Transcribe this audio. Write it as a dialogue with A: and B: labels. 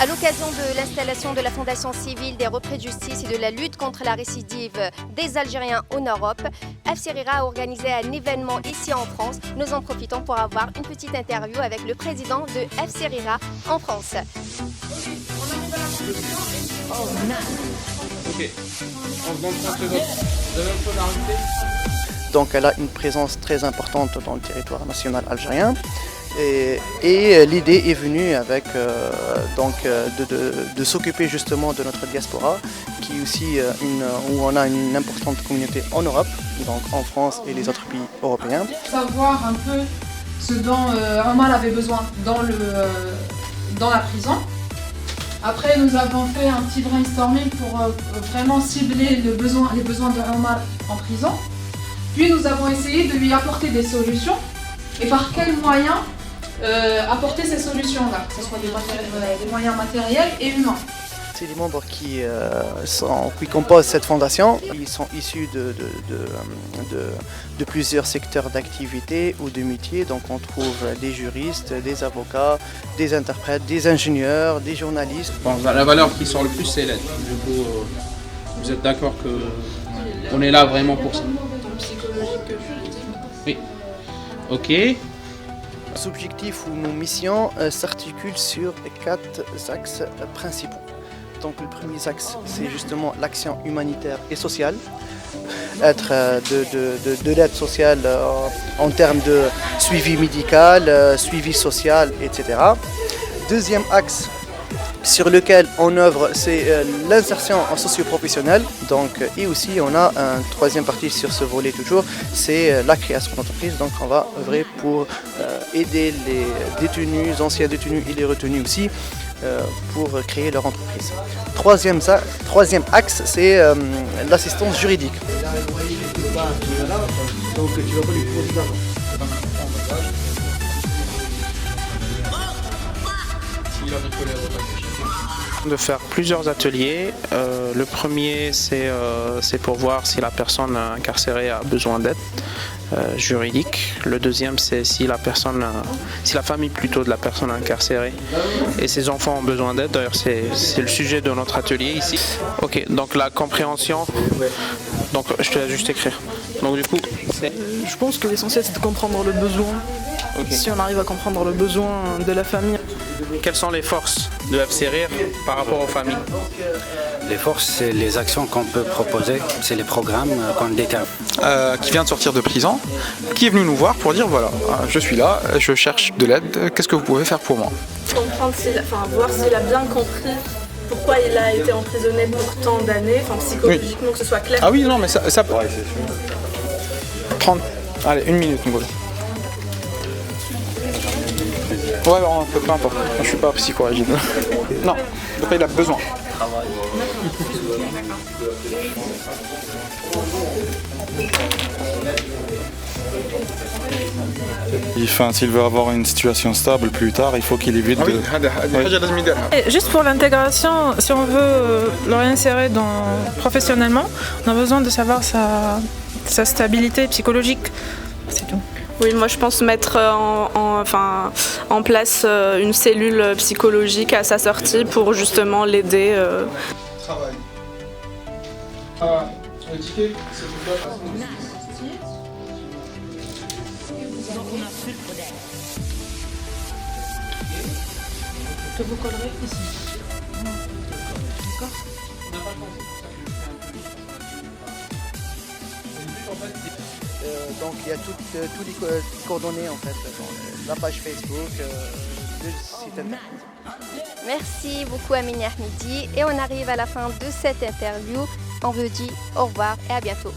A: À l'occasion de l'installation de la Fondation civile des représ de justice et de la lutte contre la récidive des Algériens en Europe, FC Rira a organisé un événement ici en France. Nous en profitons pour avoir une petite interview avec le président de FC Rira en France.
B: Ok, on se demande 30 secondes. Vous avez autre chose à rajouter ?
C: Donc elle a une présence très importante dans le territoire national algérien. Et l'idée est venue avec de s'occuper justement de notre diaspora, qui est aussi où on a une importante communauté en Europe, donc en France et les autres pays européens.
D: Savoir un peu ce dont Omar avait besoin dans la prison. Après, nous avons fait un petit brainstorming pour vraiment cibler les besoins de Omar en prison. Puis nous avons essayé de lui apporter des solutions. Et par quels moyens apporter ces solutions-là, que ce soit des moyens matériels et humains.
C: C'est les membres qui composent cette fondation. Ils sont issus de plusieurs secteurs d'activité ou de métiers. Donc on trouve des juristes, des avocats, des interprètes, des ingénieurs, des journalistes.
B: Bon, la valeur qui sort le plus, c'est l'aide. Du coup, vous êtes d'accord qu'on est là vraiment pour ça ?
D: Psychologique que juridique.
B: Oui. Ok.
C: Nos objectifs ou nos missions s'articulent sur 4 axes principaux. Donc le premier axe, c'est justement l'action humanitaire et sociale. Être de l'aide sociale en termes de suivi médical, suivi social, etc. Deuxième axe sur lequel on œuvre, c'est l'insertion en socio-professionnelle. Donc, et aussi, on a une troisième partie sur ce volet toujours, c'est la création d'entreprise. Donc, on va œuvrer pour aider les détenus, anciens détenus et les retenus aussi, pour créer leur entreprise. Troisième axe, c'est l'assistance juridique. Donc, tu vas pas lui poser d'argent.
E: De faire plusieurs ateliers. Le premier, c'est pour voir si la personne incarcérée a besoin d'aide juridique. Le deuxième, c'est si la famille plutôt de la personne incarcérée et ses enfants ont besoin d'aide. D'ailleurs, c'est le sujet de notre atelier ici. Ok, donc la compréhension. Donc je te laisse juste écrire. Donc du coup,
F: je pense que l'essentiel c'est de comprendre le besoin.
E: Okay.
F: Si on arrive à comprendre le besoin de la famille.
E: Quelles sont les forces de FC Rira par rapport aux familles?
G: Les forces, c'est les actions qu'on peut proposer, c'est les programmes qu'on détermine.
H: Qui vient de sortir de prison, qui est venu nous voir pour dire voilà, je suis là, je cherche de l'aide, qu'est-ce que vous pouvez faire pour moi?
I: Voir s'il a bien compris pourquoi il a été emprisonné pour tant d'années, psychologiquement oui. Que ce soit clair.
H: Ah oui, non, mais ça peut. Ouais, 30. Allez, 1 minute, Ngolo. Ouais, non, peu importe. Je suis pas psychorigide. Non, de quoi il a besoin.
J: S'il veut avoir une situation stable plus tard, il faut qu'il évite de...
K: Juste pour l'intégration, si on veut le réinsérer professionnellement, on a besoin de savoir sa stabilité psychologique. C'est tout.
I: Oui, moi je pense mettre en place une cellule psychologique à sa sortie pour justement l'aider.
B: Travail. Le ticket, c'est pourquoi?
D: Que vous collerez ici. D'accord.
C: Donc il y a tous les coordonnées en fait dans la page Facebook, le site internet.
A: Merci beaucoup Amine Ahmidi et on arrive à la fin de cette interview. On vous dit au revoir et à bientôt.